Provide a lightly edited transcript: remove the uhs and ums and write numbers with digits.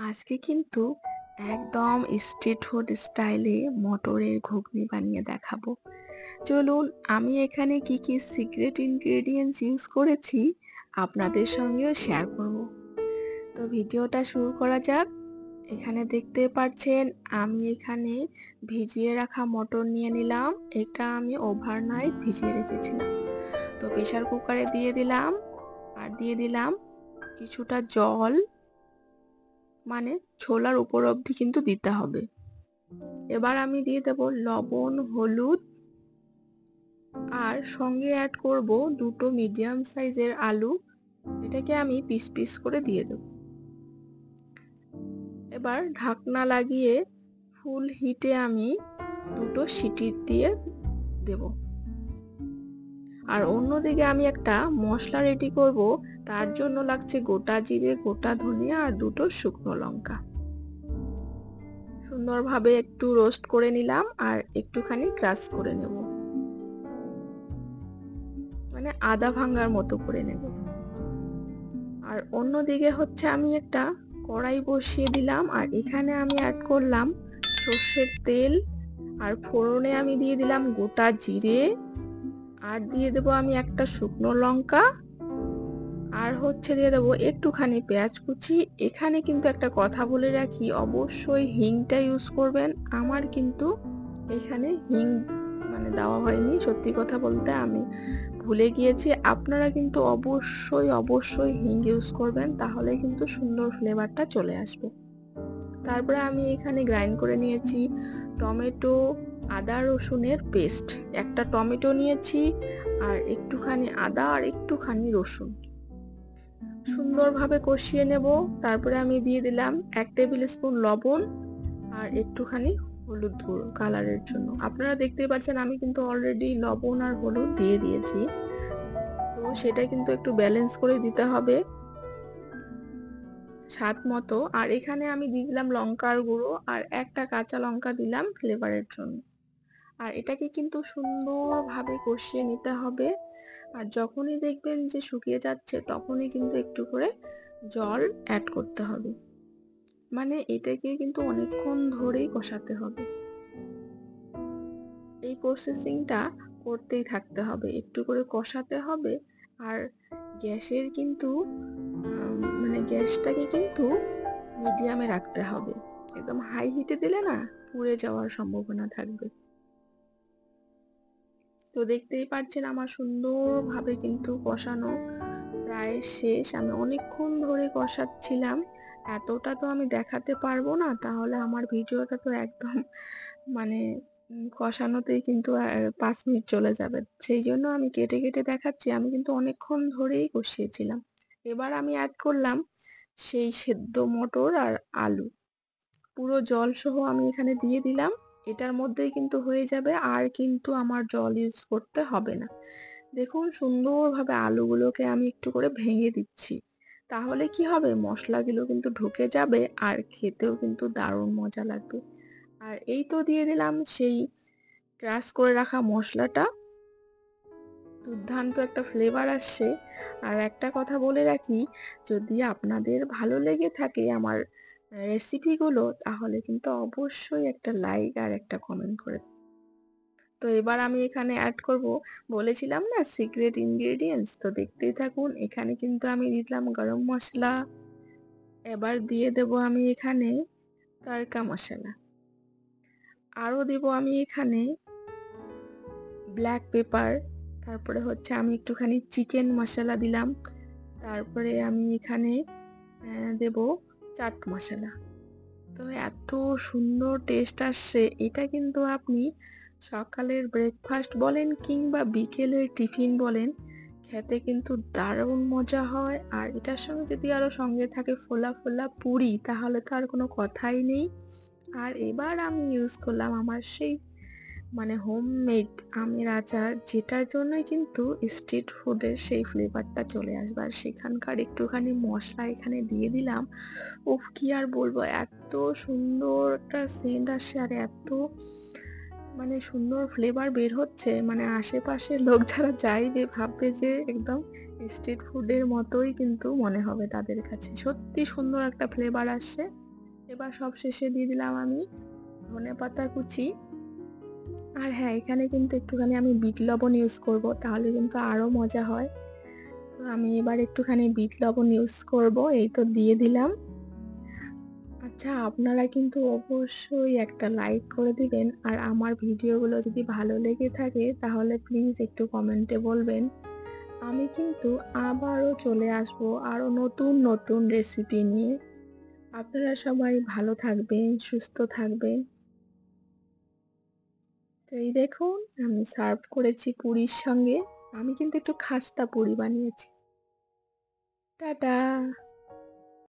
আজকে কিন্তু একদম স্ট্রিট ফুড স্টাইলে মটরের ঘুগনি বানিয়ে দেখাবো। চলুন আমি এখানে কি কি সিক্রেট ইনগ্রেডিয়েন্টস ইউজ করেছি আপনাদের সঙ্গেও শেয়ার করব। তো ভিডিওটা শুরু করা যাক। এখানে দেখতে পাচ্ছেন আমি এখানে ভিজিয়ে রাখা মটর নিয়ে নিলাম। এটা আমি ওভারনাইট ভিজিয়ে রেখেছিলাম। তো প্রেসার কুকারে দিয়ে দিলাম আর দিয়ে দিলাম কিছুটা জল, মানে ছোলার উপর অবধি কিন্তু দিতে হবে। এবার আমি দিয়ে দেব লবণ, হলুদ আর সঙ্গে অ্যাড করব দুটো মিডিয়াম সাইজের আলু। এটাকে আমি পিস পিস করে দিয়ে দেব। এবার ঢাকনা লাগিয়ে ফুল হিটে আমি দুটো সিটি দিয়ে দেব। আর অন্যদিকে আমি একটা মশলা রেডি করব। তার জন্য লাগছে গোটা জিরে, গোটা ধনিয়া আর দুটো শুকনো লঙ্কা। সুন্দরভাবে একটু রোস্ট করে নিলাম আর একটুখানি ক্রাশ করে নেব, মানে আদা ভাঙার মতো করে নেব। আর অন্যদিকে হচ্ছে আমি একটা কড়াই বসিয়ে দিলাম আর এখানে আমি অ্যাড করলাম সর্ষের তেল। আর ফোড়নে আমি দিয়ে দিলাম গোটা জিরে, আর দিয়ে দেবো আমি একটা শুকনো লঙ্কা, আর হচ্ছে দিয়ে দেবো একটুখানি পেঁয়াজ কুচি। এখানে কিন্তু একটা কথা বলে রাখি, অবশ্যই হিংটা ইউজ করবেন। আমার কিন্তু এখানে হিং মানে দেওয়া হয়নি, সত্যি কথা বলতে আমি ভুলে গিয়েছি। আপনারা কিন্তু অবশ্যই হিং ইউজ করবেন, তাহলে কিন্তু সুন্দর ফ্লেভারটা চলে আসবে। তারপরে আমি এখানে গ্রাইন্ড করে নিয়েছি টমেটো, আদা রসুনের পেস্ট। একটা টমেটো নিয়েছি আর একটুখানি আদা আর একটুখানি রসুন, সুন্দরভাবে কষিয়ে নেব। তারপরে আমি দিয়ে দিলাম 1 টেবিল স্পুন লবণ আর একটুখানি হলুদ গুঁড়ো কালারের জন্য। আপনারা দেখতেই পাচ্ছেন আমি কিন্তু অলরেডি লবণ আর হলুদ দিয়ে দিয়েছি, তো সেটা কিন্তু একটু ব্যালেন্স করে দিতে হবে স্বাদ মতো। আর এখানে আমি দিয়ে দিলাম লঙ্কার গুঁড়ো আর একটা কাঁচা লঙ্কা দিলাম ফ্লেভারের জন্য। আর এটাকে কিন্তু সুন্দরভাবে কষিয়ে নিতে হবে। আর যখনই দেখবেন যে শুকিয়ে যাচ্ছে তখনই কিন্তু একটু করে জল অ্যাড করতে হবে, মানে এটাকে কিন্তু অনেকক্ষণ ধরেই কষাতে হবে। এই প্রসেসিংটা করতেই থাকতে হবে, একটু করে কষাতে হবে। আর গ্যাসের কিন্তু মানে গ্যাসটাকে কিন্তু মিডিয়ামে রাখতে হবে। একদম হাই হিটে দিলে না পুড়ে যাওয়ার সম্ভাবনা থাকবে। তো দেখতেই পাচ্ছেন আমার সুন্দরভাবে কিন্তু কষানো প্রায় শেষ। আমি অনেকক্ষণ ধরে কষাচ্ছিলাম। এতটা তো আমি দেখাতে পারবো না, তাহলে আমার ভিডিওটা তো একদম মানে কষানোতেই কিন্তু 5 মিনিট চলে যাবে। সেই জন্য আমি কেটে কেটে দেখাচ্ছি। আমি কিন্তু অনেকক্ষণ ধরেই কষিয়েছিলাম। এবার আমি অ্যাড করলাম সেই সেদ্ধ মটর আর আলু, পুরো জল সহ আমি এখানে দিয়ে দিলাম। এটার মধ্যেই কিন্তু হয়ে যাবে, আর কিন্তু আমার জল ইউজ করতে হবে না। দেখুন সুন্দরভাবে আলুগুলোকে আমি একটু করে ভেঙে দিচ্ছি, তাহলে কি হবে মশলাগুলো কিন্তু ঢুকে যাবে আর খেতেও কিন্তু দারুণ মজা লাগবে। আর এই তো দিয়ে দিলাম সেই ক্রাশ করে রাখা মশলাটা, দুর্দান্ত একটা ফ্লেভার আসছে। আর একটা কথা বলে রাখি, যদি আপনাদের ভালো লেগে থাকে আমার রেসিপিগুলো, তাহলে কিন্তু অবশ্যই একটা লাইক আর একটা কমেন্ট করে। তো এবার আমি এখানে অ্যাড করব, বলেছিলাম না সিক্রেট ইনগ্রেডিয়েন্টস, তো দেখতেই থাকুন। এখানে কিন্তু আমি দিলাম গরম মশলা, এবার দিয়ে দেব আমি এখানে তড়কা মশলা, আরও দেব আমি এখানে ব্ল্যাক পেপার। তারপরে হচ্ছে আমি একটুখানি চিকেন মশলা দিলাম। তারপরে আমি এখানে দেব চাট মশলা। তো এত সুন্দর টেস্ট আসছে। এটা কিন্তু আপনি সকালের ব্রেকফাস্ট বলেন কিংবা বিকেলের টিফিন বলেন, খেতে কিন্তু দারুণ মজা হয়। আর এটার সঙ্গে যদি আরো সঙ্গে থাকে ফোলা ফোলা পুরি, তাহলে তো আর কোনো কথাই নেই। আর এবার আমি ইউজ করলাম আমার সেই মানে হোমমেড আমের আচার, যেটার জন্যই কিন্তু স্ট্রিট ফুডের সেই ফ্লেভারটা চলে আসবে। আর সেখানকার একটুখানি মশলা এখানে দিয়ে দিলাম। উফ কি আর বলবো, এত সুন্দর একটা সেন্ট আসছে আর এত মানে সুন্দর ফ্লেভার বের হচ্ছে, মানে আশেপাশের লোক যারা যাইবে ভাববে যে একদম স্ট্রিট ফুডের মতোই কিন্তু মনে হবে তাদের কাছে। সত্যি সুন্দর একটা ফ্লেভার আসছে। এবার সবশেষে দিয়ে দিলাম আমি ধনেপাতা কুচি। আর হ্যাঁ, এখানে কিন্তু একটুখানি আমি বিট লবণ ইউজ করব, তাহলে কিন্তু আরো মজা হয়। তো আমি এবার একটুখানি বিট লবণ ইউজ করব। এই তো দিয়ে দিলাম। আচ্ছা, আপনারা কিন্তু অবশ্যই একটা লাইক করে দিবেন। আর আমার ভিডিওগুলো যদি ভালো লেগে থাকে তাহলে প্লিজ একটু কমেন্টে বলবেন। আমি কিন্তু আবারও চলে আসবো আরো নতুন, নতুন রেসিপি নিয়ে। আপনারা সবাই ভালো থাকবেন, সুস্থ থাকবেন। তো এই দেখুন আমি সার্ভ করেছি পুরির সঙ্গে। আমি কিন্তু একটু খাস্তা পুরি বানিয়েছি। টাটা!